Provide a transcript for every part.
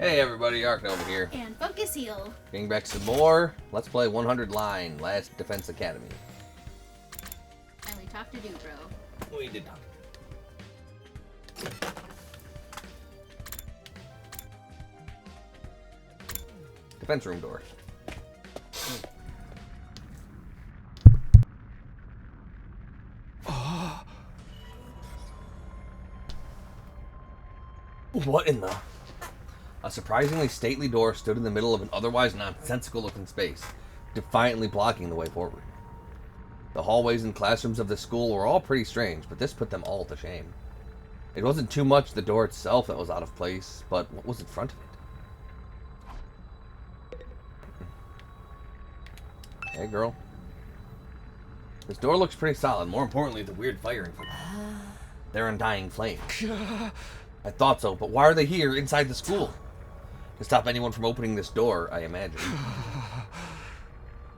Hey everybody, Arknova here. And Focus Heal. Getting back some more. Let's play 100 Line, Last Defense Academy. And we talked to Dubro. We did not. Defense room door. What in the... A surprisingly stately door stood in the middle of an otherwise nonsensical-looking space, defiantly blocking the way forward. The hallways and classrooms of this school were all pretty strange, but this put them all to shame. It wasn't too much the door itself that was out of place, but what was in front of it? Hey, girl. This door looks pretty solid. More importantly, the weird firing from it. They're undying flames. I thought so, but why are they here inside the school? To stop anyone from opening this door, I imagine.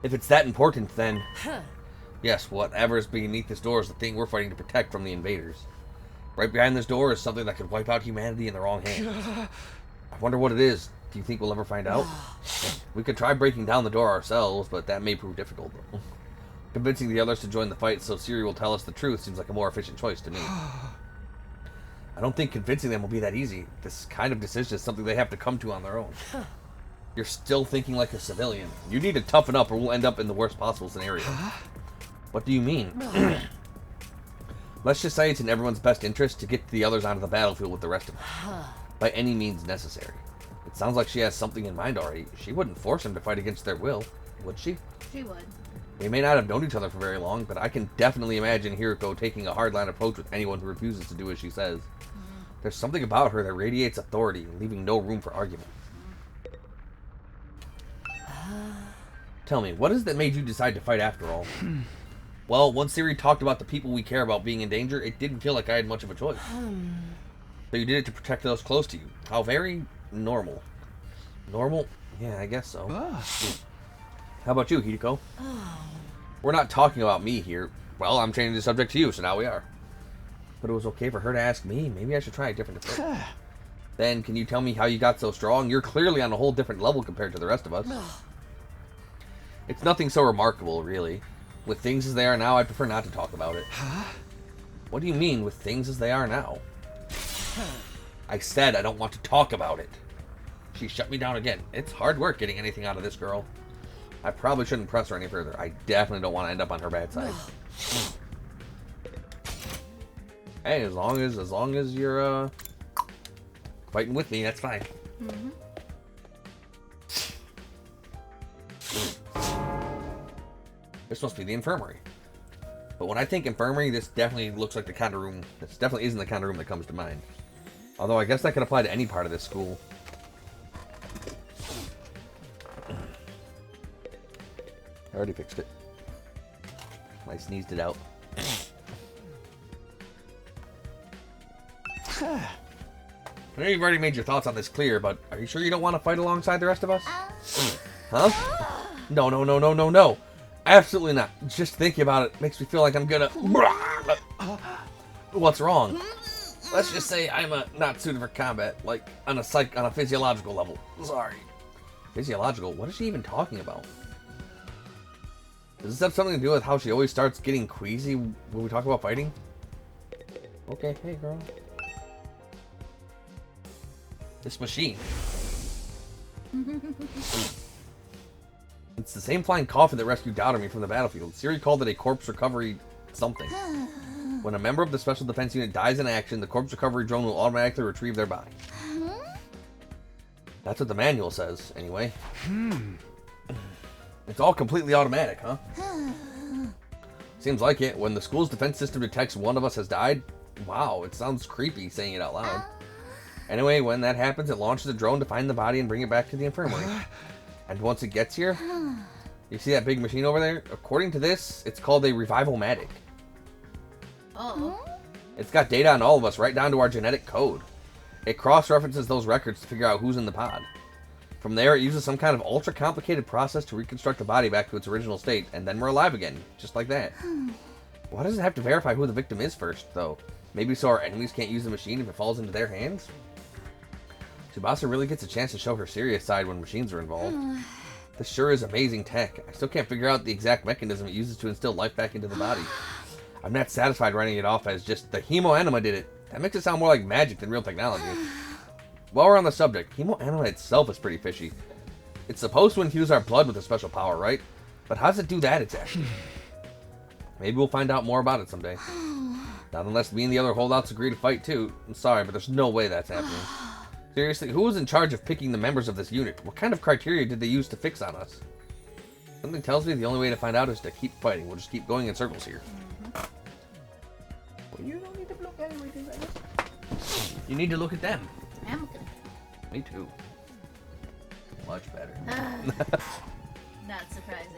If it's that important, then... Yes, whatever's beneath this door is the thing we're fighting to protect from the invaders. Right behind this door is something that could wipe out humanity in the wrong hands. I wonder what it is. Do you think we'll ever find out? We could try breaking down the door ourselves, but that may prove difficult. Convincing the others to join the fight so Siri will tell us the truth seems like a more efficient choice to me. I don't think convincing them will be that easy. This kind of decision is something they have to come to on their own. You're still thinking like a civilian. You need to toughen up or we'll end up in the worst possible scenario. What do you mean? Let's just say it's in everyone's best interest to get the others onto the battlefield with the rest of them. By any means necessary. It sounds like she has something in mind already. She wouldn't force them to fight against their will, would she? She would. We may not have known each other for very long, but I can definitely imagine Hiriko taking a hardline approach with anyone who refuses to do as she says. There's something about her that radiates authority, leaving no room for argument. Tell me, what is it that made you decide to fight after all? Well, once Siri talked about the people we care about being in danger, it didn't feel like I had much of a choice. So you did it to protect those close to you. How very normal. Normal? Yeah, I guess so. How about you, Hideko? We're not talking about me here. Well, I'm changing the subject to you, so now we are. But it was okay for her to ask me. Maybe I should try a different approach. Then, can you tell me how you got so strong? You're clearly on a whole different level compared to the rest of us. It's nothing so remarkable, really. With things as they are now, I prefer not to talk about it. What do you mean, with things as they are now? I said I don't want to talk about it. She shut me down again. It's hard work getting anything out of this girl. I probably shouldn't press her any further. I definitely don't want to end up on her bad side. Hey, as long as you're fighting with me, that's fine. This must be the infirmary. But when I think infirmary, this definitely looks like the kind of room. This definitely isn't the kind of room that comes to mind. Although I guess that could apply to any part of this school. I already fixed it. I sneezed it out. I know you've already made your thoughts on this clear, but are you sure you don't want to fight alongside the rest of us? Huh? No. Absolutely not. Just thinking about it makes me feel like I'm gonna... What's wrong? Let's just say I'm not suited for combat, like on a physiological level. Sorry. Physiological? What is she even talking about? Does this have something to do with how she always starts getting queasy when we talk about fighting? Okay, hey girl. This machine. It's the same flying coffin that rescued Dodomy from the battlefield. Siri called it a corpse recovery something. When a member of the Special Defense Unit dies in action, the corpse recovery drone will automatically retrieve their body. That's what the manual says, anyway. It's all completely automatic, huh? Seems like it. When the school's defense system detects one of us has died, wow, it sounds creepy saying it out loud. Anyway, when that happens, it launches a drone to find the body and bring it back to the infirmary. And once it gets here, you see that big machine over there? According to this, it's called a revival-matic. Oh. It's got data on all of us, right down to our genetic code. It cross-references those records to figure out who's in the pod. From there, it uses some kind of ultra-complicated process to reconstruct the body back to its original state, and then we're alive again, just like that. Why does it have to verify who the victim is first, though? Maybe so our enemies can't use the machine if it falls into their hands? Tsubasa really gets a chance to show her serious side when machines are involved. This sure is amazing tech. I still can't figure out the exact mechanism it uses to instill life back into the body. I'm not satisfied writing it off as just the Hemo-Anima did it. That makes it sound more like magic than real technology. While we're on the subject, Hemo-Anima itself is pretty fishy. It's supposed to infuse our blood with a special power, right? But how does it do that exactly? Maybe we'll find out more about it someday. Not unless me and the other holdouts agree to fight too. I'm sorry, but there's no way that's happening. Seriously, who was in charge of picking the members of this unit? What kind of criteria did they use to fix on us? Something tells me the only way to find out is to keep fighting. We'll just keep going in circles here. Well, you don't need to look at everything like this. You need to look at them. I'm good. Me too. Much better. Not surprising.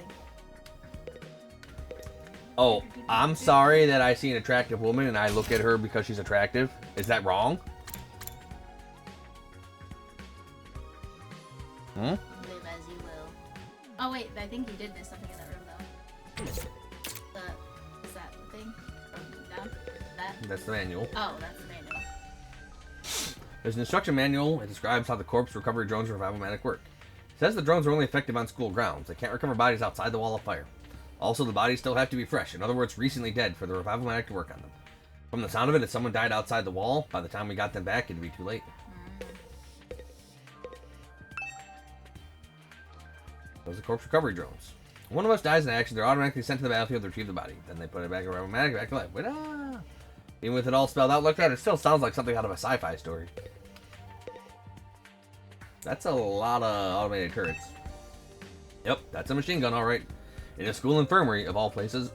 Oh, I'm sorry that I see an attractive woman and I look at her because she's attractive. Is that wrong? Live as you will. Oh wait, I think you did miss something in that room though. Is that the thing? From down? That? That's the manual. Oh, that's the manual. There's an instruction manual. It describes how the corpse recovery drones and revival-matic work. It says the drones are only effective on school grounds. They can't recover bodies outside the wall of fire. Also, the bodies still have to be fresh. In other words, recently dead for the revival-matic to work on them. From the sound of it, if someone died outside the wall, by the time we got them back, it'd be too late. Those are corpse recovery drones. When one of us dies in action, they're automatically sent to the battlefield to retrieve the body. Then they put it back in revival-matic, back to life. Wait, Even with it all spelled out like that, it still sounds like something out of a sci-fi story. That's a lot of automated turrets. Yep, that's a machine gun, alright. In a school infirmary, of all places.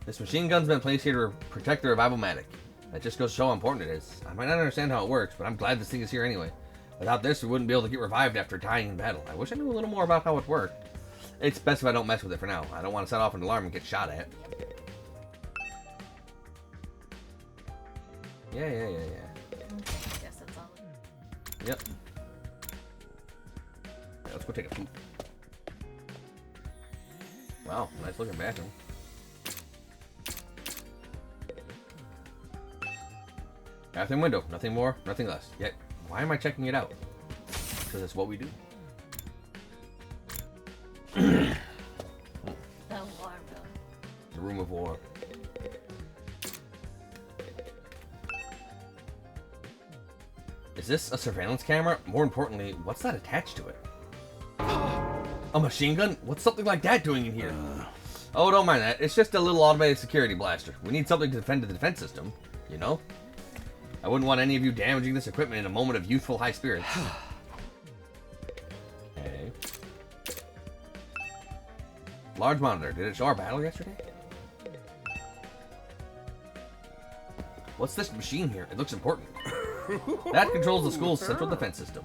This machine gun's been placed here to protect the revival-matic. That just goes to show how important it is. I might not understand how it works, but I'm glad this thing is here anyway. Without this, we wouldn't be able to get revived after dying in battle. I wish I knew a little more about how it worked. It's best if I don't mess with it for now. I don't want to set off an alarm and get shot at. Yeah. Okay, I guess that's all. Yep. Yeah, let's go take a poop. Wow, nice looking bathroom. Bathroom window, nothing more, nothing less. Yet, why am I checking it out? Because it's what we do. The war room. The room of war. Is this a surveillance camera? More importantly, what's that attached to it? A machine gun? What's something like that doing in here? Oh, don't mind that. It's just a little automated security blaster. We need something to defend the defense system, you know? I wouldn't want any of you damaging this equipment in a moment of youthful high spirits. Okay. Large monitor. Did it show our battle yesterday? What's this machine here? It looks important. That controls the school's central defense system.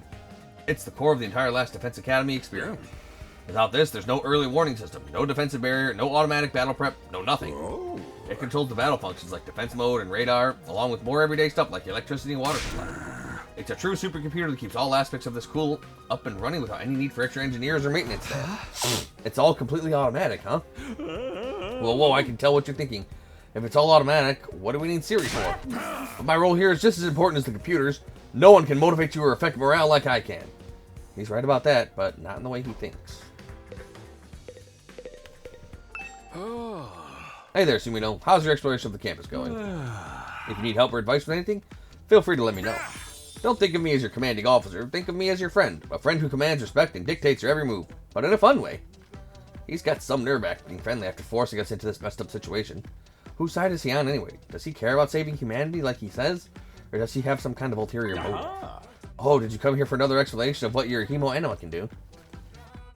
It's the core of the entire last Defense Academy experience. Without this, there's no early warning system, no defensive barrier, no automatic battle prep, no nothing. It controls the battle functions like defense mode and radar, along with more everyday stuff like electricity and water supply. It's a true supercomputer that keeps all aspects of the school up and running without any need for extra engineers or maintenance staff. It's all completely automatic, huh? Whoa, I can tell what you're thinking. If it's all automatic, what do we need Siri for? But my role here is just as important as the computers. No one can motivate you or affect morale like I can. He's right about that, but not in the way he thinks. Hey there, Sumino. How's your exploration of the campus going? If you need help or advice with anything, feel free to let me know. Don't think of me as your commanding officer. Think of me as your friend. A friend who commands respect and dictates your every move, but in a fun way. He's got some nerve acting friendly after forcing us into this messed up situation. Whose side is he on anyway? Does he care about saving humanity like he says? Or does he have some kind of ulterior motive? Oh, did you come here for another explanation of what your Hemo-Anima can do?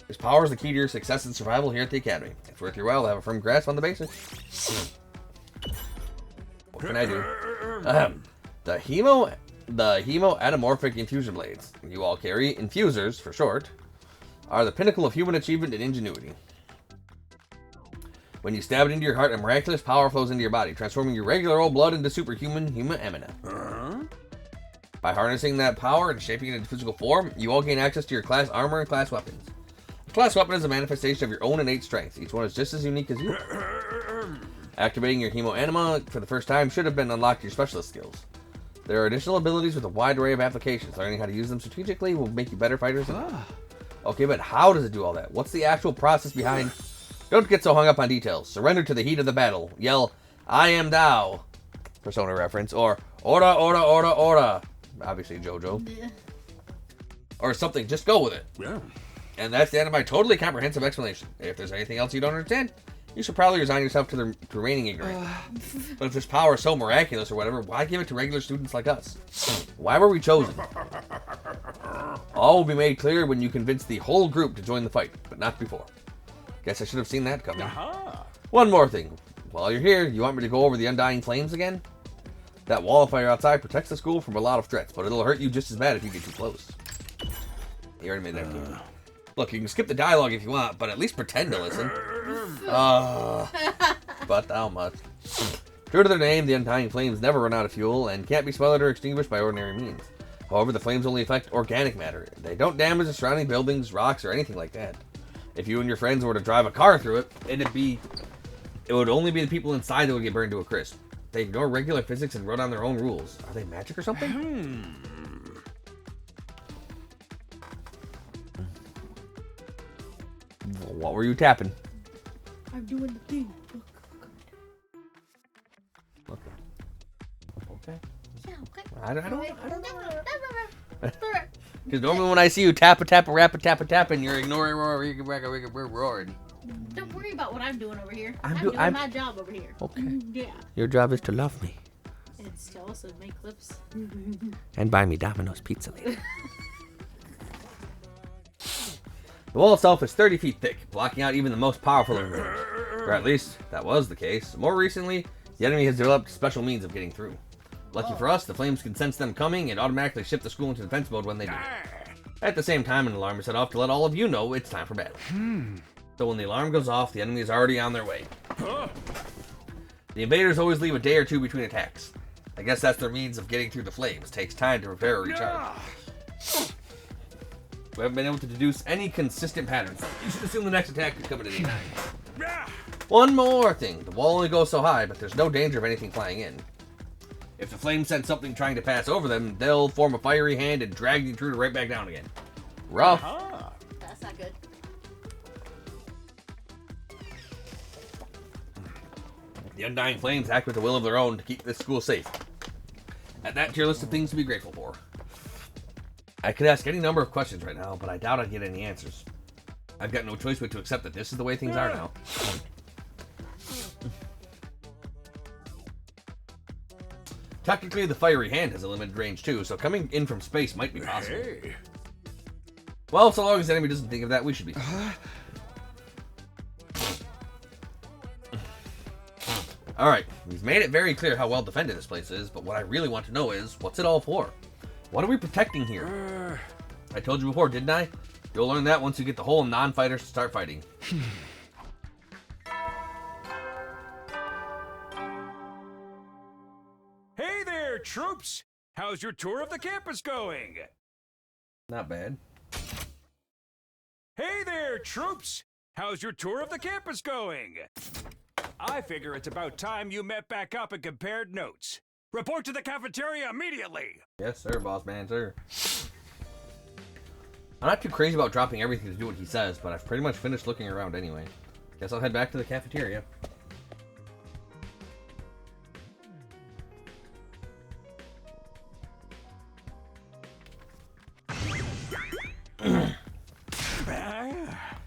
His power is the key to your success and survival here at the Academy. It's worth your while to have a firm grasp on the basics. What can I do? The Hemo-Anamorphic Infusion Blades, you all carry, infusers for short, are the pinnacle of human achievement and ingenuity. When you stab it into your heart, a miraculous power flows into your body, transforming your regular old blood into superhuman Hemo-Anima. By harnessing that power and shaping it into physical form, you all gain access to your class armor and class weapons. A class weapon is a manifestation of your own innate strength. Each one is just as unique as you. Activating your Hemo-Anima for the first time should have been unlocked your specialist skills. There are additional abilities with a wide array of applications. Learning how to use them strategically will make you better fighters. Okay, but how does it do all that? What's the actual process behind... Don't get so hung up on details. Surrender to the heat of the battle. Yell, I am thou. Persona reference. Or, ora, ora, ora, ora. Obviously, JoJo. Yeah. Or something. Just go with it. Yeah. And that's the end of my totally comprehensive explanation. If there's anything else you don't understand, you should probably resign yourself to remaining ignorant. But if this power is so miraculous or whatever, why give it to regular students like us? Why were we chosen? All will be made clear when you convince the whole group to join the fight, but not before. Guess I should have seen that coming. One more thing. While you're here, you want me to go over the Undying Flames again? That wall of fire outside protects the school from a lot of threats, but it'll hurt you just as bad if you get too close. You already made that clear. Look, you can skip the dialogue if you want, but at least pretend to listen. But how much? True to their name, the Undying Flames never run out of fuel and can't be smothered or extinguished by ordinary means. However, the flames only affect organic matter. They don't damage the surrounding buildings, rocks, or anything like that. If you and your friends were to drive a car through it, it would only be the people inside that would get burned to a crisp. They ignore regular physics and run on their own rules. Are they magic or something? What were you tapping? I'm doing the thing. Okay. Yeah, okay. I don't know. know. Because normally when I see you tap a rap and you're ignoring roaring. Don't worry about what I'm doing over here. I'm doing I'm- my job over here. Okay. Yeah. Your job is to love me It's to also make clips. and buy me Domino's pizza later. The wall itself is 30 feet thick, blocking out even the most powerful of them. Or at least, that was the case. More recently, the enemy has developed special means of getting through. Lucky for us, the flames can sense them coming and automatically shift the school into defense mode when they do. At the same time, an alarm is set off to let all of you know it's time for battle. So when the alarm goes off, the enemy is already on their way. The invaders always leave a day or two between attacks. I guess that's their means of getting through the flames. Takes time to repair or recharge. We haven't been able to deduce any consistent patterns. You should assume the next attack is coming at any time. One more thing. The wall only goes so high, but there's no danger of anything flying in. If the flames sense something trying to pass over them, they'll form a fiery hand and drag the intruder right back down again. Rough. That's not good. The Undying Flames act with a will of their own to keep this school safe. Add that to your list of things to be grateful for. I could ask any number of questions right now, but I doubt I'd get any answers. I've got no choice but to accept that this is the way things are now. Technically, the fiery hand has a limited range too, so coming in from space might be possible. Well, so long as the enemy doesn't think of that, we should be. Alright, we've made it very clear how well defended this place is, but what I really want to know is, what's it all for? What are we protecting here? I told you before, didn't I? You'll learn that once you get the whole non-fighters to start fighting. Hey there, troops! How's your tour of the campus going? Not bad. Hey there, troops! How's your tour of the campus going? I figure it's about time you met back up and compared notes. Report to the cafeteria immediately! Yes, sir, boss man, sir. I'm not too crazy about dropping everything to do what he says, but I've pretty much finished looking around anyway. Guess I'll head back to the cafeteria.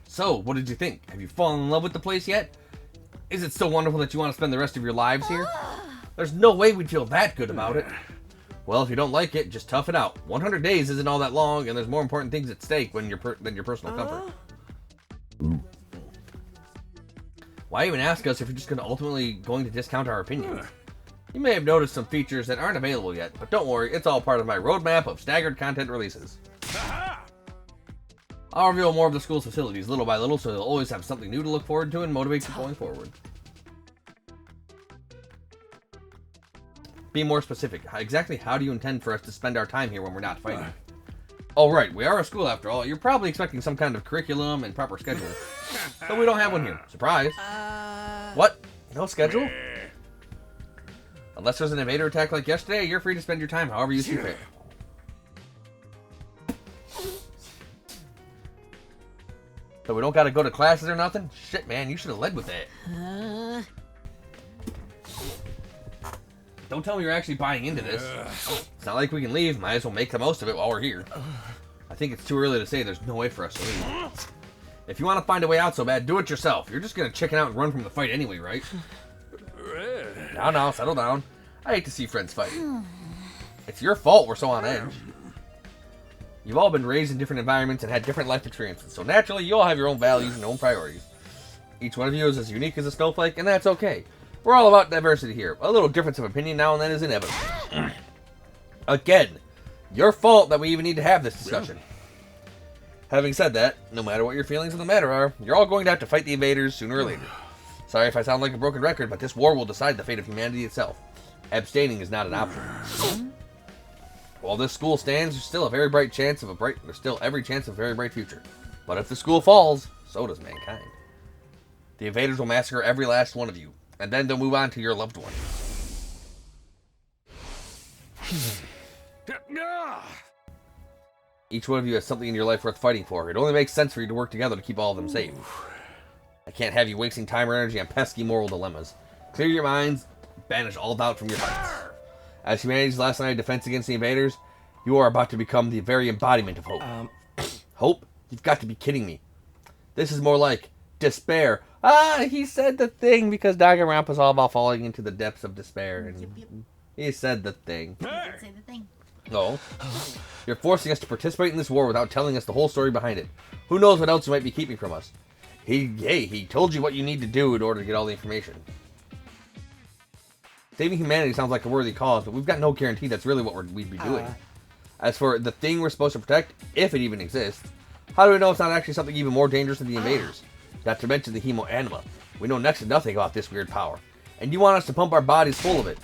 So, what did you think? Have you fallen in love with the place yet? Is it so wonderful that you want to spend the rest of your lives here? There's no way we'd feel that good about it. Well, if you don't like it, just tough it out. 100 days isn't all that long, and there's more important things at stake than your personal comfort. Why even ask us if you're just ultimately going to discount our opinions? You may have noticed some features that aren't available yet, but don't worry, it's all part of my roadmap of staggered content releases. I'll reveal more of the school's facilities little by little, so you'll always have something new to look forward to and motivate you going forward. Be more specific. Exactly how do you intend for us to spend our time here when we're not fighting? Oh, right, we are a school after all. You're probably expecting some kind of curriculum and proper schedule. But we don't have one here. Surprise. What? No schedule? Unless there's an invader attack like yesterday, you're free to spend your time however you see fit. So we don't gotta go to classes or nothing? Shit, man, you should have led with that. Don't tell me you're actually buying into this. It's not like we can leave. Might as well make the most of it while we're here. I think it's too early to say there's no way for us to leave. If you want to find a way out so bad, do it yourself. You're just gonna chicken out and run from the fight anyway, right? Now, settle down. I hate to see friends fight. It's your fault we're so on edge. You've all been raised in different environments and had different life experiences, so naturally you all have your own values and own priorities. Each one of you is as unique as a snowflake, and that's okay. We're all about diversity here. A little difference of opinion now and then is inevitable. Again, your fault that we even need to have this discussion. Having said that, no matter what your feelings on the matter are, you're all going to have to fight the invaders sooner or later. Sorry if I sound like a broken record, but this war will decide the fate of humanity itself. Abstaining is not an option. While this school stands, there's still every chance of a very bright future. But if the school falls, so does mankind. The invaders will massacre every last one of you, and then they'll move on to your loved one. Each one of you has something in your life worth fighting for. It only makes sense for you to work together to keep all of them safe. I can't have you wasting time or energy on pesky moral dilemmas. Clear your minds, banish all doubt from your hearts. As humanity's last line of defense against the invaders, you are about to become the very embodiment of hope. Hope? You've got to be kidding me. This is more like despair. He said the thing because Danganronpa's all about falling into the depths of despair. And he said the thing. He did say the thing. No. You're forcing us to participate in this war without telling us the whole story behind it. Who knows what else you might be keeping from us? He told you what you need to do in order to get all the information. Saving humanity sounds like a worthy cause, but we've got no guarantee that's really what we'd be doing. As for the thing we're supposed to protect, if it even exists, how do we know it's not actually something even more dangerous than the invaders? Not to mention the Hemo Anima. We know next to nothing about this weird power. And you want us to pump our bodies full of it.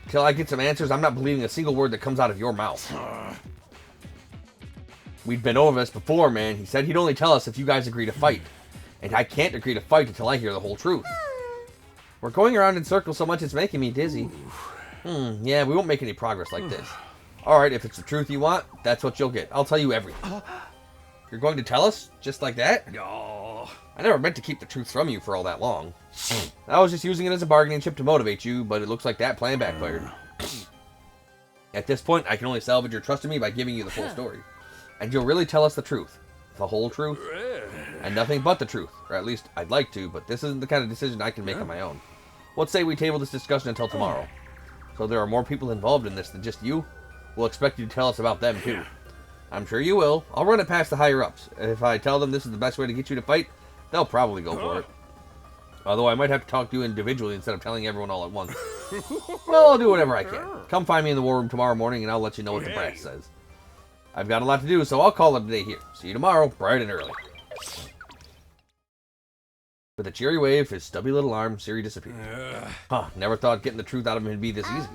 Till I get some answers, I'm not believing a single word that comes out of your mouth. We've been over this before, man. He said he'd only tell us if you guys agree to fight. And I can't agree to fight until I hear the whole truth. We're going around in circles so much it's making me dizzy. Yeah, we won't make any progress like this. Alright, if it's the truth you want, that's what you'll get. I'll tell you everything. You're going to tell us? Just like that? No. I never meant to keep the truth from you for all that long. I was just using it as a bargaining chip to motivate you, but it looks like that plan backfired. At this point, I can only salvage your trust in me by giving you the full story. And you'll really tell us the truth. The whole truth. And nothing but the truth. Or at least, I'd like to, but this isn't the kind of decision I can make on my own. Let's say we table this discussion until tomorrow. So there are more people involved in this than just you. We'll expect you to tell us about them, too. I'm sure you will. I'll run it past the higher-ups. If I tell them this is the best way to get you to fight, they'll probably go for it. Although I might have to talk to you individually instead of telling everyone all at once. Well, I'll do whatever I can. Come find me in the war room tomorrow morning and I'll let you know what the brass says. I've got a lot to do, so I'll call it a day here. See you tomorrow, bright and early. With a cheery wave, his stubby little arm, Siri disappeared. Never thought getting the truth out of him would be this easy.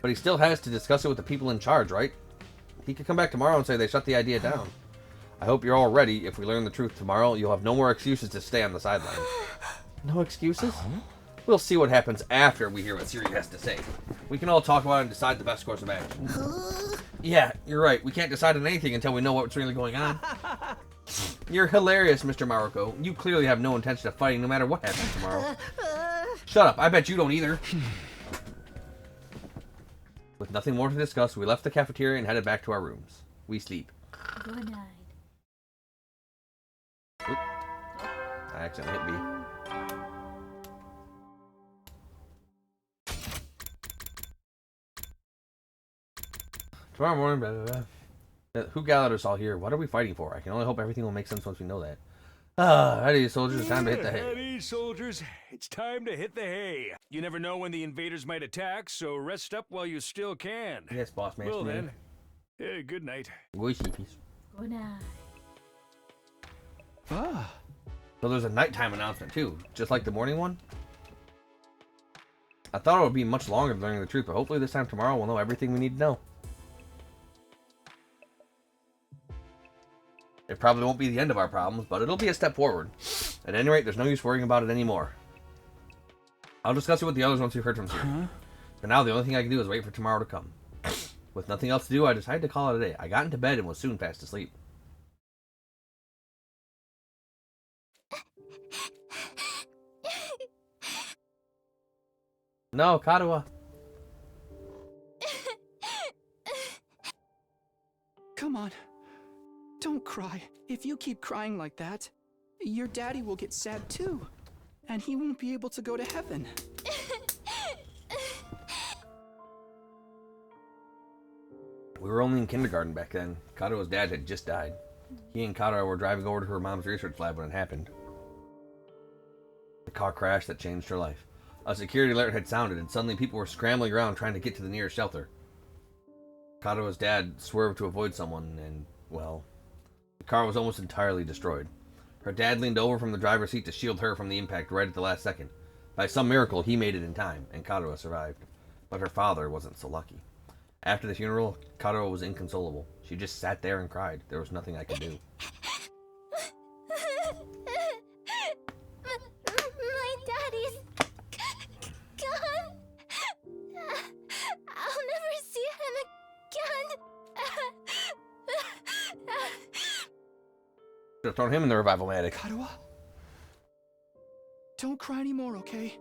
But he still has to discuss it with the people in charge, right? He could come back tomorrow and say they shut the idea down. I hope you're all ready. If we learn the truth tomorrow, you'll have no more excuses to stay on the sideline. No excuses? We'll see what happens after we hear what Siri has to say. We can all talk about it and decide the best course of action. Yeah, you're right. We can't decide on anything until we know what's really going on. You're hilarious, Mr. Mariko. You clearly have no intention of fighting no matter what happens tomorrow. Shut up. I bet you don't either. With nothing more to discuss, we left the cafeteria and headed back to our rooms. We sleep. Good night. Oop. I accidentally hit B. Tomorrow morning, blah, blah, blah. Who gathered us all here? What are we fighting for? I can only hope everything will make sense once we know that. Ready, soldiers, time to hit the hay. Ready, soldiers, it's time to hit the hay. You never know when the invaders might attack, so rest up while you still can. Yes, boss man. Well then, good night. Good sheepies. Good night. So there's a nighttime announcement too, just like the morning one. I thought it would be much longer than learning the truth, but hopefully this time tomorrow we'll know everything we need to know. It probably won't be the end of our problems, but it'll be a step forward. At any rate, there's no use worrying about it anymore. I'll discuss it with the others once we've heard from Siri. And now the only thing I can do is wait for tomorrow to come. With nothing else to do, I decided to call it a day. I got into bed and was soon fast asleep. No, Katawa. Come on. Don't cry. If you keep crying like that, your daddy will get sad too. And he won't be able to go to heaven. We were only in kindergarten back then. Katawa's dad had just died. He and Katawa were driving over to her mom's research lab when it happened. The car crash that changed her life. A security alert had sounded, and suddenly people were scrambling around trying to get to the nearest shelter. Katawa's dad swerved to avoid someone, and, well, the car was almost entirely destroyed. Her dad leaned over from the driver's seat to shield her from the impact right at the last second. By some miracle, he made it in time, and Katawa survived. But her father wasn't so lucky. After the funeral, Katawa was inconsolable. She just sat there and cried. There was nothing I could do. My daddy's gone. I'll never see him again. Should have thrown him in the revival-matic. Katawa? Don't cry anymore, okay?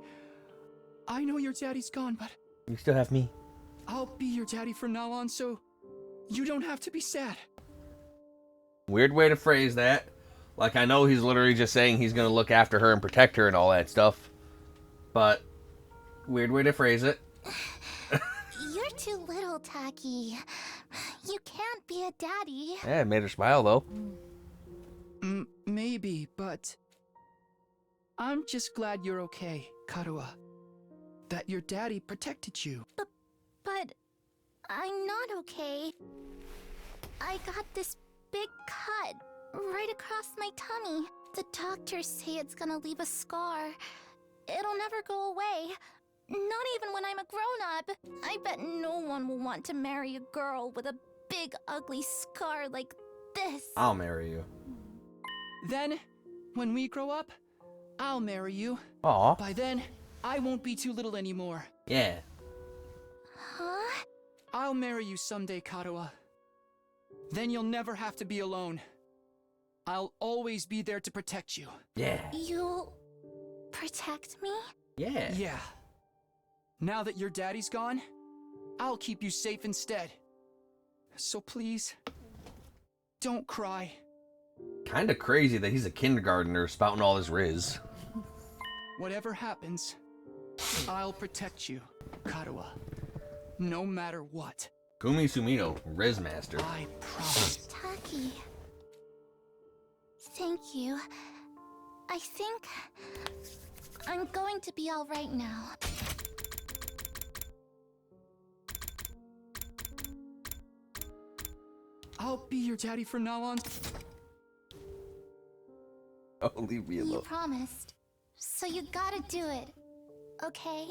I know your daddy's gone, but You still have me. I'll be your daddy from now on, so you don't have to be sad. Weird way to phrase that. Like, I know he's literally just saying he's going to look after her and protect her and all that stuff. But, weird way to phrase it. You're too little, Taki. You can't be a daddy. Yeah, it made her smile, though. Maybe, but I'm just glad you're okay, Katawa. That your daddy protected you. But I'm not okay. I got this big cut right across my tummy. The doctors say it's gonna leave a scar. It'll never go away. Not even when I'm a grown-up. I bet no one will want to marry a girl with a big ugly scar like this. I'll marry you. Then, when we grow up, I'll marry you. Aw. By then, I won't be too little anymore. Yeah. Huh? I'll marry you someday, Katawa. Then you'll never have to be alone. I'll always be there to protect you. Yeah. You'll protect me? Yeah. Yeah. Now that your daddy's gone, I'll keep you safe instead. So please, don't cry. Kinda crazy that he's a kindergartner spouting all this riz. Whatever happens, I'll protect you, Katawa. No matter what. Kumi Sumino, Riz Master. I promise. Taki. Thank you. I think I'm going to be all right now. I'll be your daddy from now on. Oh, leave me You alone. promised. So you gotta do it. Okay?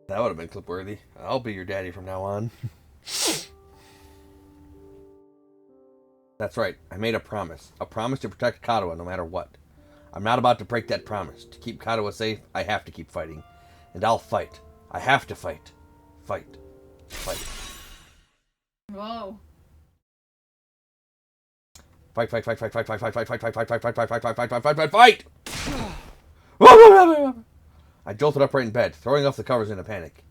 That would have been clip worthy. I'll be your daddy from now on. That's right. I made a promise. A promise to protect Katawa no matter what. I'm not about to break that promise. To keep Katawa safe, I have to keep fighting. And I'll fight. I have to fight. Fight. Fight. Whoa. Fight, fight, fight, fight, fight, fight, fight, fight, fight, fight, fight, fight, fight, fight, fight, fight, fight, fight, fight, fight! I jolted upright in bed, throwing off the covers in a panic.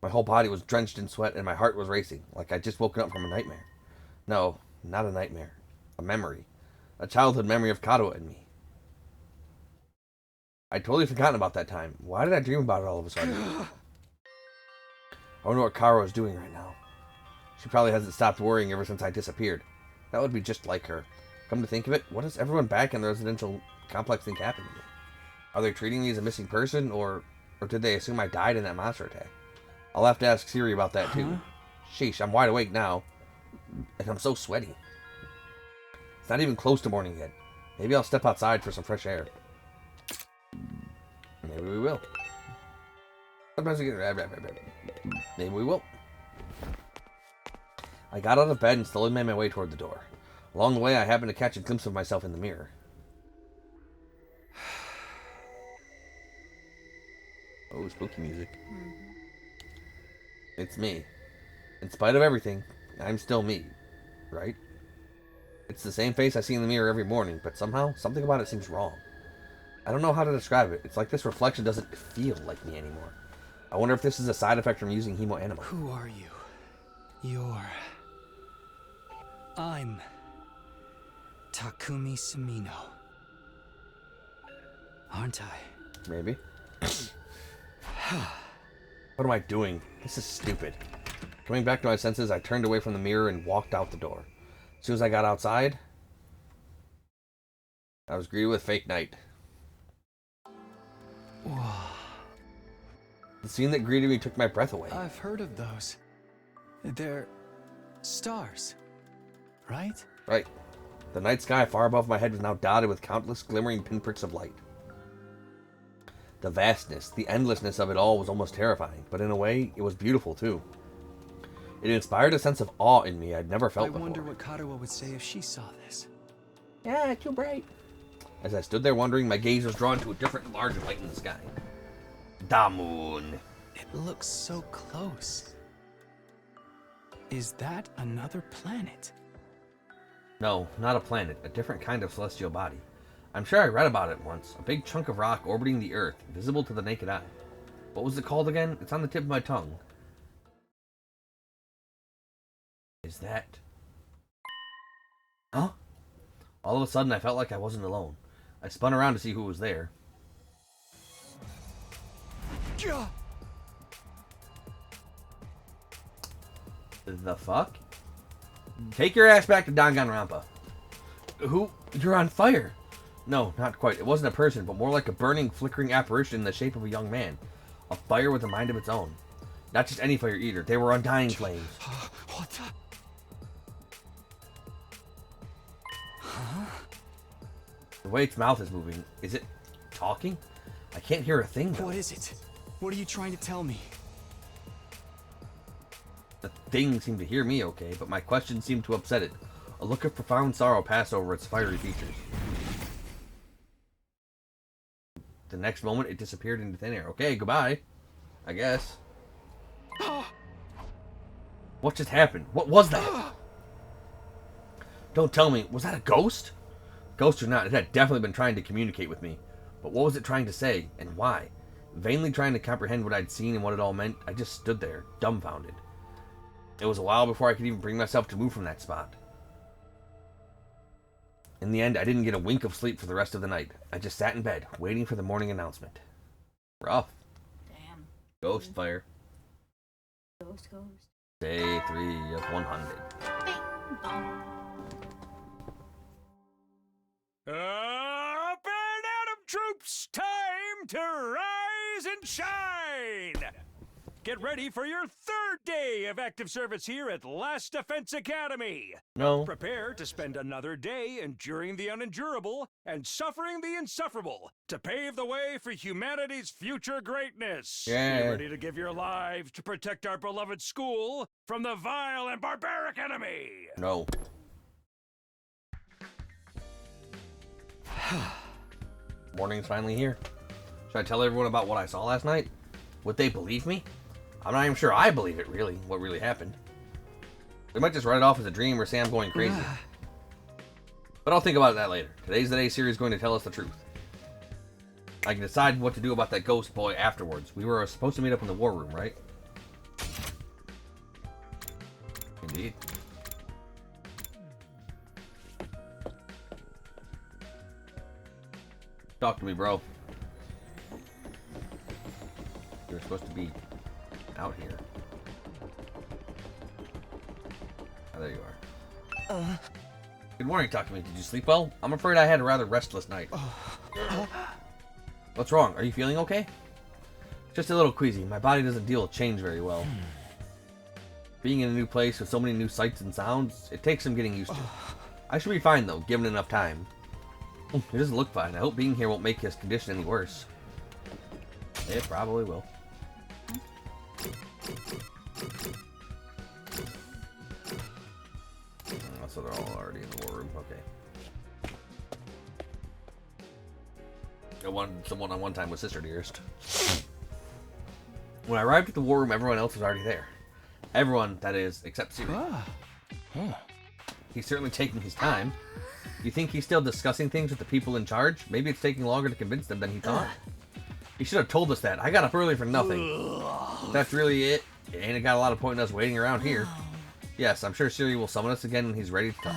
My whole body was drenched in sweat and my heart was racing, like I'd just woken up from a nightmare. No, not a nightmare. A memory. A childhood memory of Katawa and me. I'd totally forgotten about that time. Why did I dream about it all of a sudden? I wonder what Kara is doing right now. She probably hasn't stopped worrying ever since I disappeared. That would be just like her. Come to think of it, what does everyone back in the residential complex think happened to me? Are they treating me as a missing person, or did they assume I died in that monster attack? I'll have to ask Siri about that too. Sheesh, I'm wide awake now, and I'm so sweaty. It's not even close to morning yet. Maybe I'll step outside for some fresh air. Maybe we will. Maybe we will. I got out of bed and slowly made my way toward the door. Along the way, I happened to catch a glimpse of myself in the mirror. Oh, spooky music. It's me. In spite of everything, I'm still me, right? It's the same face I see in the mirror every morning, but somehow, something about it seems wrong. I don't know how to describe it. It's like this reflection doesn't feel like me anymore. I wonder if this is a side effect from using Hemo Anima. Who are you? I'm Takumi Sumino. Aren't I? Maybe. What am I doing? This is stupid. Coming back to my senses, I turned away from the mirror and walked out the door. As soon as I got outside, I was greeted with fake night. Whoa. The scene that greeted me took my breath away. I've heard of those. They're stars, right? Right. The night sky far above my head was now dotted with countless glimmering pinpricks of light. The vastness, the endlessness of it all was almost terrifying, but in a way, it was beautiful too. It inspired a sense of awe in me I'd never felt before. I wonder what Karuo would say if she saw this. Yeah, too bright. As I stood there wondering, my gaze was drawn to a different, larger light in the sky. Da moon. It looks so close. Is that another planet? No, not a planet, a different kind of celestial body. I'm sure I read about it once. A big chunk of rock orbiting the Earth, visible to the naked eye. What was it called again? It's on the tip of my tongue. Is that... Huh? All of a sudden, I felt like I wasn't alone. I spun around to see who was there. The fuck? Take your ass back to Danganronpa. Who? You're on fire. No, not quite. It wasn't a person, but more like a burning, flickering apparition in the shape of a young man. A fire with a mind of its own. Not just any fire either. They were undying flames. What the? Huh? The way its mouth is moving, is it talking? I can't hear a thing though. What is it? What are you trying to tell me? The thing seemed to hear me okay, but my question seemed to upset it. A look of profound sorrow passed over its fiery features. The next moment, it disappeared into thin air. Okay, goodbye. I guess. What just happened? What was that? Don't tell me. Was that a ghost? Ghost or not, it had definitely been trying to communicate with me. But what was it trying to say, and why? Vainly trying to comprehend what I'd seen and what it all meant, I just stood there, dumbfounded. It was a while before I could even bring myself to move from that spot. In the end, I didn't get a wink of sleep for the rest of the night. I just sat in bed, waiting for the morning announcement. Rough. Damn. Ghost fire. Ghost. Day 3 of 100. Bing bong. Up and Atom troops, time to rise and shine! Get ready for your third day of active service here at Last Defense Academy. No. Prepare to spend another day enduring the unendurable and suffering the insufferable to pave the way for humanity's future greatness. Yeah. Be ready to give your lives to protect our beloved school from the vile and barbaric enemy. No. Morning's finally here. Should I tell everyone about what I saw last night? Would they believe me? I'm not even sure I believe it, really, what really happened. They might just write it off as a dream or say I'm going crazy. But I'll think about that later. Today's the Day series is going to tell us the truth. I can decide what to do about that ghost boy afterwards. We were supposed to meet up in the war room, right? Indeed. Talk to me, bro. You're supposed to be out here. Oh, there you are. Good morning, talk to me. Did you sleep well? I'm afraid I had a rather restless night. What's wrong? Are you feeling okay? Just a little queasy. My body doesn't deal with change very well. Being in a new place with so many new sights and sounds, it takes some getting used to. I should be fine, though, given enough time. It doesn't look fine. I hope being here won't make his condition any worse. It probably will. So they're all already in the war room. Okay. Someone on one time was Sister Dearest. When I arrived at the war room, everyone else was already there. Everyone, that is, except Siri. Ah. He's certainly taking his time. You think he's still discussing things with the people in charge? Maybe it's taking longer to convince them than he thought. He should have told us that. I got up early for nothing. If that's really it. It ain't got a lot of point in us waiting around here. Yes, I'm sure Siri will summon us again when he's ready to talk.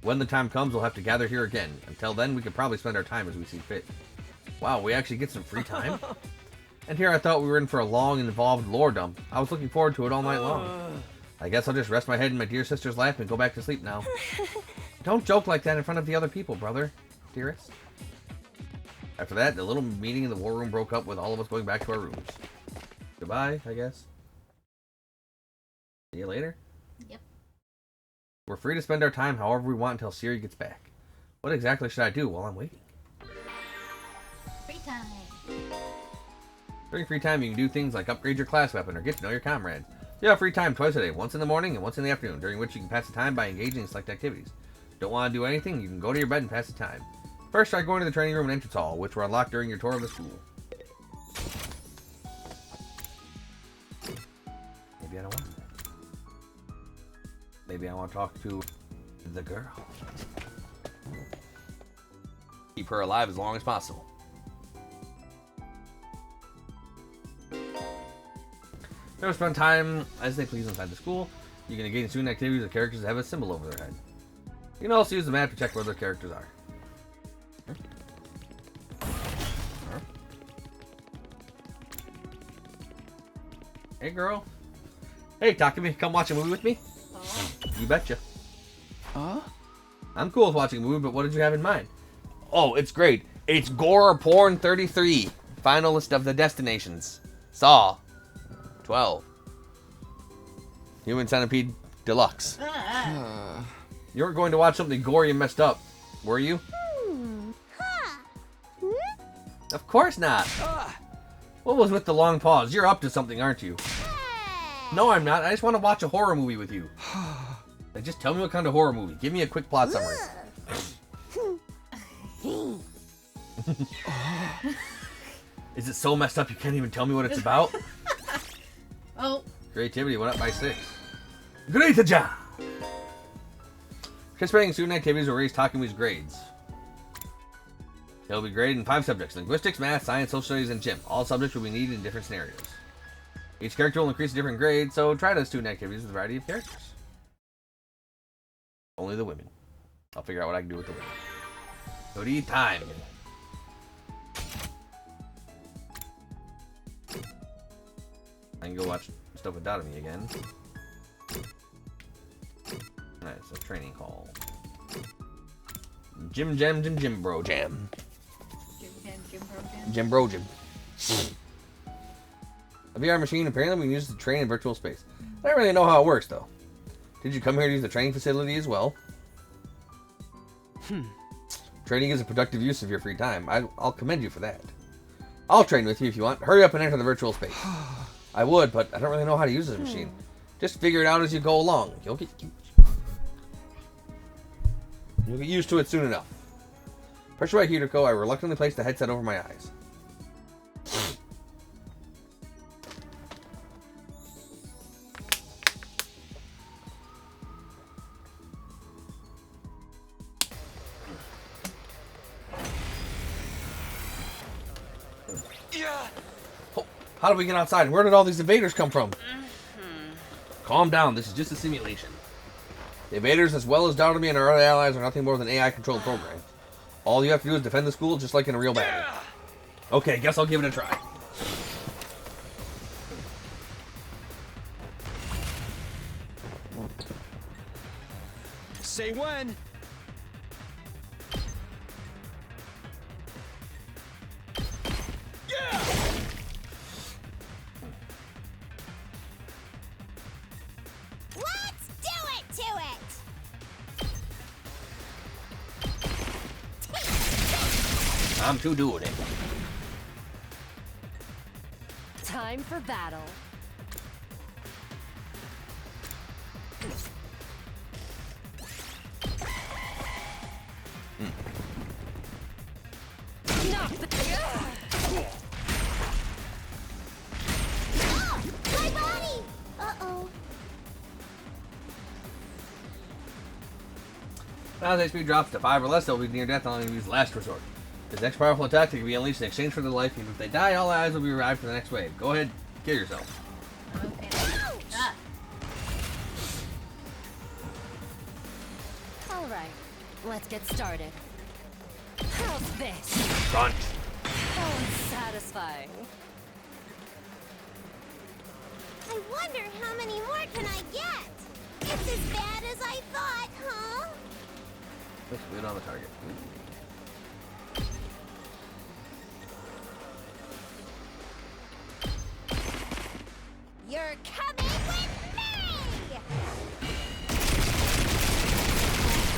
When the time comes, we'll have to gather here again. Until then, we can probably spend our time as we see fit. Wow, we actually get some free time? And here I thought we were in for a long and involved lore dump. I was looking forward to it all night long. I guess I'll just rest my head in my dear sister's lap and go back to sleep now. Don't joke like that in front of the other people, brother. Dearest. After that, the little meeting in the war room broke up with all of us going back to our rooms. Goodbye, I guess. See you later. Yep. We're free to spend our time however we want until Siri gets back. What exactly should I do while I'm waiting? Free time. During free time, you can do things like upgrade your class weapon or get to know your comrades. You have free time twice a day, once in the morning and once in the afternoon, during which you can pass the time by engaging in select activities. Don't want to do anything, you can go to your bed and pass the time. First, try going to the training room and entrance hall, which were unlocked during your tour of the school. Maybe I don't want to. Maybe I want to talk to the girl. Keep her alive as long as possible. Never spend time as they please inside the school. You can engage in student activities with characters that have a symbol over their head. You can also use the map to check where their characters are. Hey girl. Hey Takumi, come watch a movie with me? Oh. You betcha. Huh? I'm cool with watching a movie, but what did you have in mind? Oh, it's great. It's Gore Porn 33. Finalist of the Destinations. Saw 12. Human Centipede Deluxe. You weren't going to watch something gory and messed up, were you? Of course not. What was with the long pause? You're up to something, aren't you? No, I'm not. I just want to watch a horror movie with you. Now, just tell me what kind of horror movie. Give me a quick plot summary. Is it so messed up you can't even tell me what it's about? Oh. Creativity went up by 6. Great job! Participating in student activities will raise Takumi's grades. He'll be graded in 5 subjects: linguistics, math, science, social studies, and gym. All subjects will be needed in different scenarios. Each character will increase a different grade, so try those student activities with a variety of characters. Only the women. I'll figure out what I can do with the women. Hoodie time. I can go watch stuff with Dotami again. Nice, a training hall. Gym bro jam. Gym bro jam. A VR machine apparently we can use to train in virtual space. I don't really know how it works though. Did you come here to use the training facility as well? Training is a productive use of your free time. I'll commend you for that. I'll train with you if you want. Hurry up and enter the virtual space. I would, but I don't really know how to use this machine. Just figure it out as you go along. You'll get used to it soon enough. Pressure by Hideko, I reluctantly placed the headset over my eyes. Oh, how did we get outside? Where did all these invaders come from? Calm down, this is just a simulation. The invaders, as well as Dotami and our other allies, are nothing more than AI-controlled programs. All you have to do is defend the school just like in a real battle. Okay, guess I'll give it a try. Say when. Let's do it to it! I'm too doing it. Time for battle. Knock the... My body! Uh-oh. Now as HP drops to 5 or less, they'll be near death, allowing them to use last resort. This next powerful attack can be unleashed in exchange for their life. Even if they die, all allies will be revived for the next wave. Go ahead, kill yourself. Okay. Ah. Alright, let's get started. How's this? Grunt. Oh, satisfying. I wonder how many more can I get? It's as bad as I thought, huh? Looks good on the target. You're coming with me!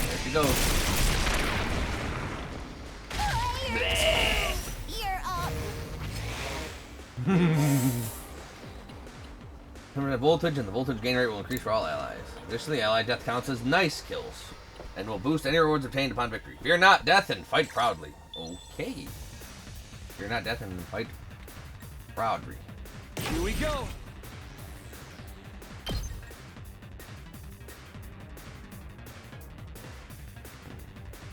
There she goes. You're up. Remember the voltage, and the voltage gain rate will increase for all allies. Additionally, allied death counts as nice kills, and will boost any rewards obtained upon victory. Fear not death and fight proudly. Okay. Fear not death and fight proudly. Here we go.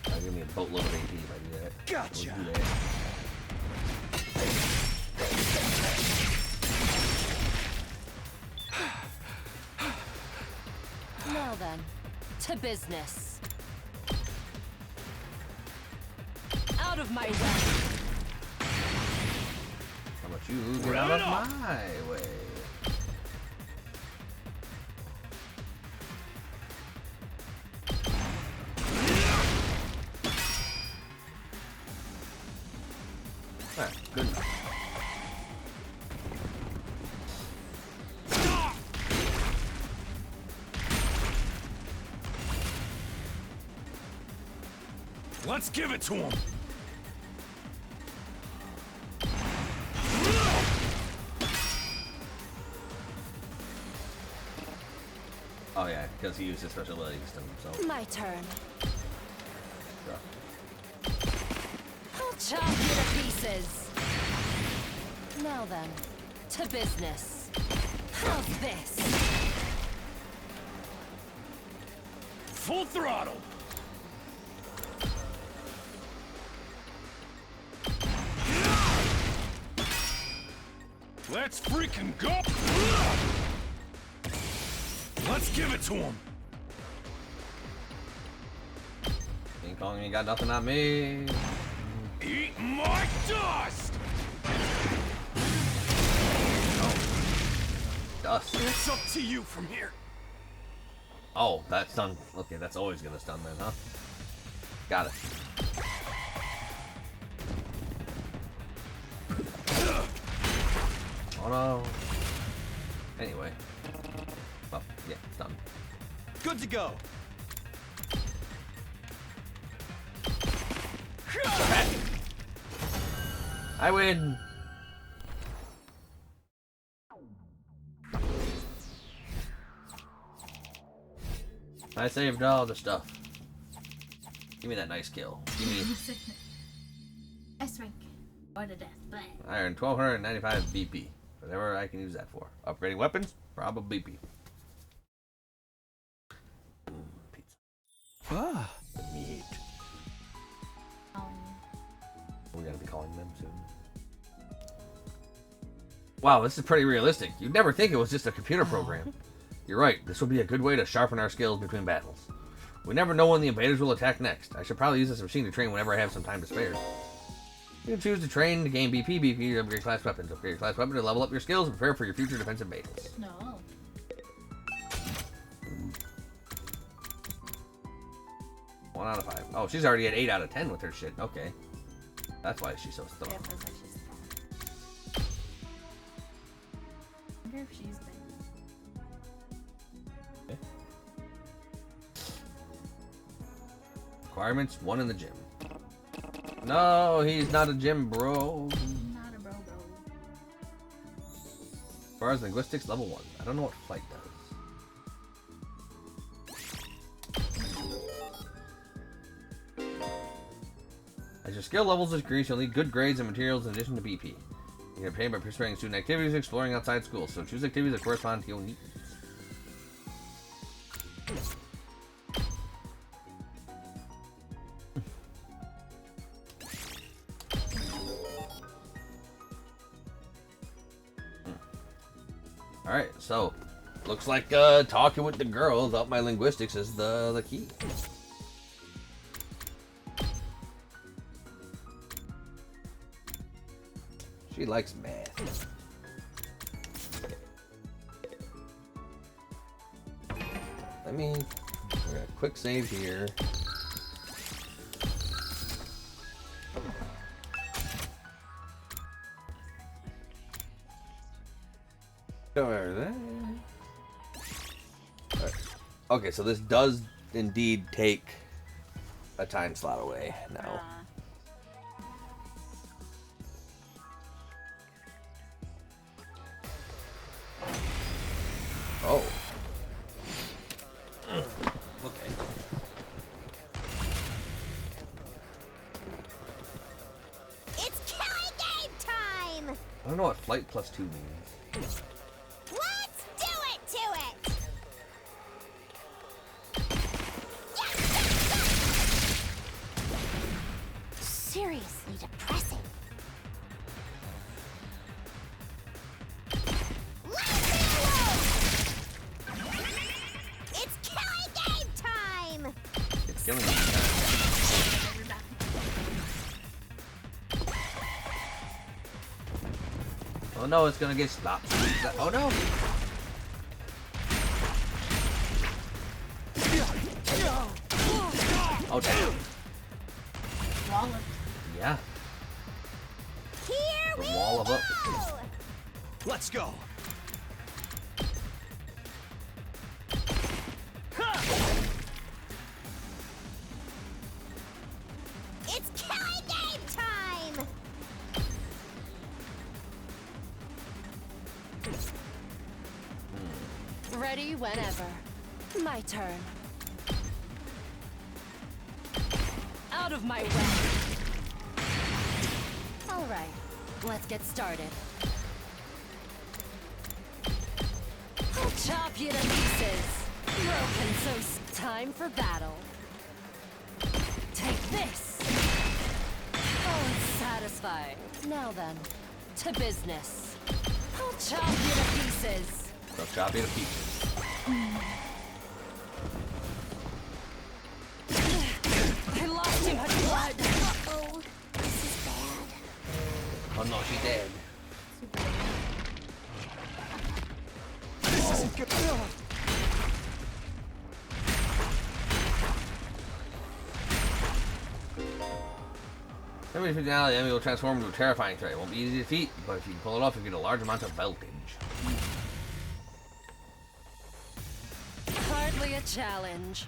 That'll give me a boatload of AP if I do that. Gotcha. We'll do that. Now then, to business. Out of my way. How about you get out of my way? Alright, good enough. Let's give it to him. Oh yeah, because he used his special ability to stun himself. My turn. Sure. I'll chop you to pieces. Now then, to business. How's this? Full throttle. Let's freaking go. Let's give it to him. King Kong ain't got nothing on me. Eat my dust. Dust. It's up to you from here. Oh, that's stun. Okay, that's always gonna stun then, huh? Got it. Oh no. Anyway. Oh, yeah, stun. Good to go. I win. I saved all the stuff. Give me that nice kill. Give me S rank. Or the death. Blah. I earned 1295 BP. Whatever I can use that for. Upgrading weapons? Probably BP. Pizza. Ah, Meat. We gotta be calling them soon. Wow, this is pretty realistic. You'd never think it was just a computer program. You're right, this will be a good way to sharpen our skills between battles. We never know when the invaders will attack next. I should probably use this machine to train whenever I have some time to spare. You can choose to train to gain BP to upgrade class weapons. Upgrade your class weapon to level up your skills and prepare for your future defensive battles. No. 1 out of 5. Oh, she's already at 8 out of 10 with her shit. Okay. That's why she's so strong. Yeah, that's actually strong. I wonder if she's there. Requirements, 1 in the gym. No, he's not a gym bro. Not a bro. As far as linguistics, level 1. I don't know what flight does. As your skill levels increase, you'll need good grades and materials in addition to BP. You get paid by participating in student activities and exploring outside school, so choose activities that correspond to your needs. Alright, so looks like talking with the girls about my linguistics is the key. She likes math. Let me quick save here. Alright. Okay, so this does indeed take a time slot away now. Oh. Okay. It's killing game time! I don't know what flight plus 2 means. Let's do it to it! Seriously depressing. It's killing game time! It's killing me. Oh no, it's gonna get stopped. Oh no! Oh damn. Wall of Yeah. Here The we wall of go! up. Let's go. It's killing game time! Ready whenever. My turn. Out of my way. All right, let's get started. I'll chop you to pieces. Broken, so time for battle. Take this. Oh, it's satisfying. Now then, to business. I'll chop you to pieces. So chop you to pieces. I lost too much blood. Oh, this is bad. Oh no, she dead. This isn't good. Every finale, the enemy will transform into a terrifying threat. It won't be easy to defeat, but if you can pull it off, you get a large amount of voltage. Hardly a challenge.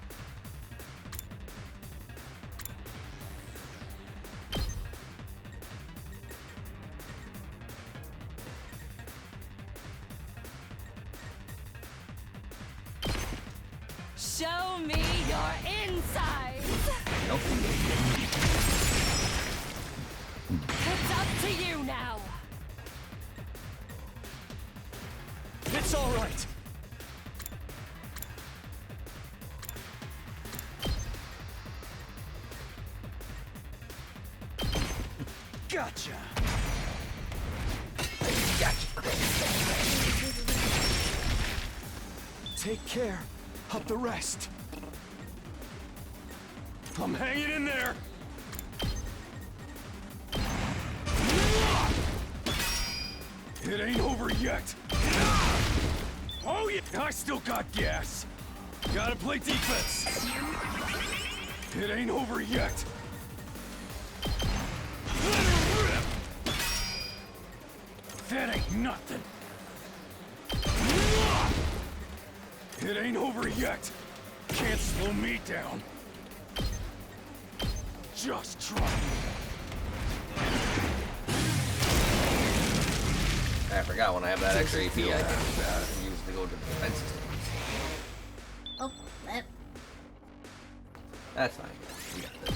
Show me your insides! Nope. It's up to you now! It's all right. Gotcha. Take care of the rest. I'm hanging in there. It ain't over yet. Oh yeah, I still got gas. Gotta play defense. It ain't over yet. Let her rip. That ain't nothing. It ain't over yet. Can't slow me down. Just try. I forgot when I have that extra AP, I can use to go to the defense system. Oh, that. That's fine. We got this.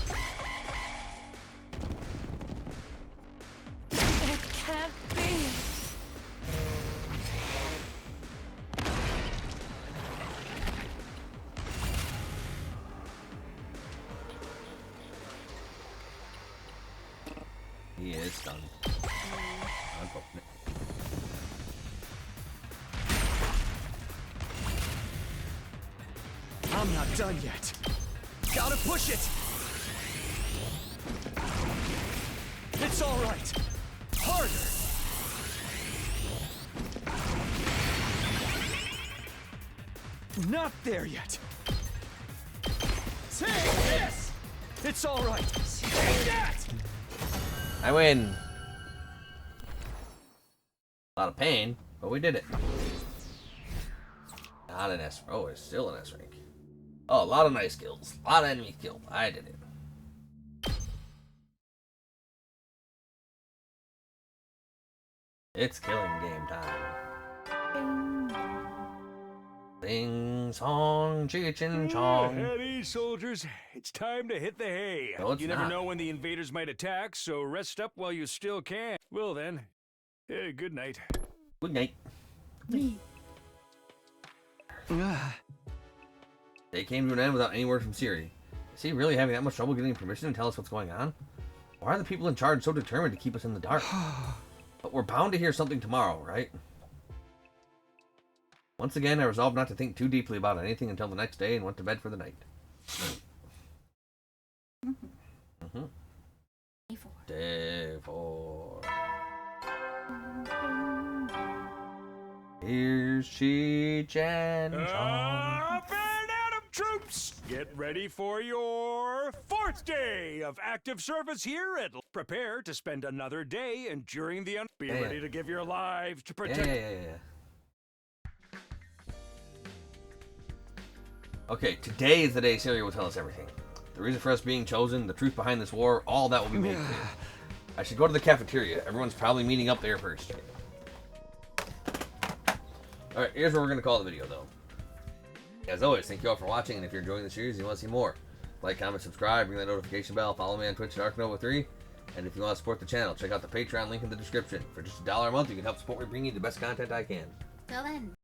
It can't be! He is stunned. Unfortunate. I'm not done yet. Gotta push it! It's all right. Harder! Not there yet. Take this! It's all right. Take that! I win. A lot of pain, but we did it. Not an S. Oh, it's still an S rank. Oh, a lot of nice kills. A lot of enemies killed. I did it. It's killing game time. Sing song, Cheech and Chong. Heavy soldiers, it's time to hit the hay. No, it's you never not. know when the invaders might attack, so rest up while you still can. Well then, good night. Good night. Ah, They came to an end without any word from Siri. Is he really having that much trouble getting permission to tell us what's going on? Why are the people in charge so determined to keep us in the dark? But we're bound to hear something tomorrow, right? Once again, I resolved not to think too deeply about anything until the next day and went to bed for the night. Day 4. Here's Cheech and Chong. Up and at 'em, troops! Get ready for your 4th day of active service here at... Prepare to spend another day enduring the... Be Yeah. ready to give your lives to Yeah, protect... yeah. Okay, today is the day Siri will tell us everything. The reason for us being chosen, the truth behind this war, all that will be made clear. I should go to the cafeteria. Everyone's probably meeting up there first. Alright, here's where we're going to call the video, though. As always, thank you all for watching, and if you're enjoying the series and you want to see more, like, comment, subscribe, ring that notification bell, follow me on Twitch at ArkNova3, and if you want to support the channel, check out the Patreon link in the description. For just $1 a month, you can help support me bring you the best content I can. Till then.